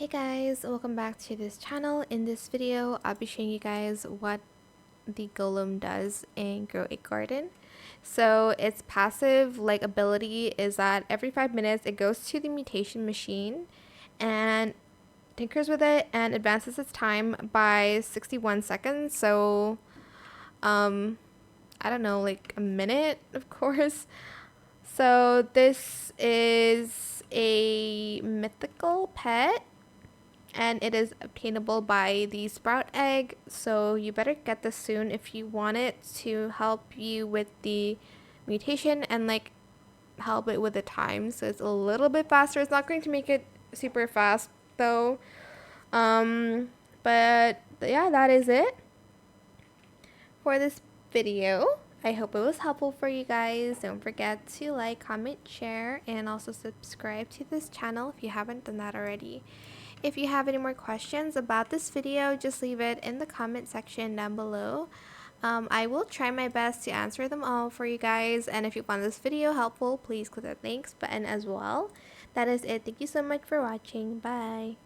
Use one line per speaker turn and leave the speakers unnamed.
Hey guys, welcome back to this channel. In this video, I'll be showing you guys what the Golem does in Grow a Garden. So its passive ability is that every 5 minutes it goes to the mutation machine and tinkers with it and advances its time by 61 seconds. So I don't know, like a minute, of course. So this is a mythical pet and it is obtainable by the sprout egg, so you better get this soon if you want it to help you with the mutation and help it with the time, so it's a little bit faster. It's not going to make it super fast though, but yeah, that is it for this video. I hope it was helpful for you guys. Don't forget to like, comment, share, and also subscribe to this channel if you haven't done that already. If you have any more questions about this video, just leave it in the comment section down below. I will try my best to answer them all for you guys, and if you found this video helpful, please click the thanks button as well. That is it. Thank you so much for watching. Bye.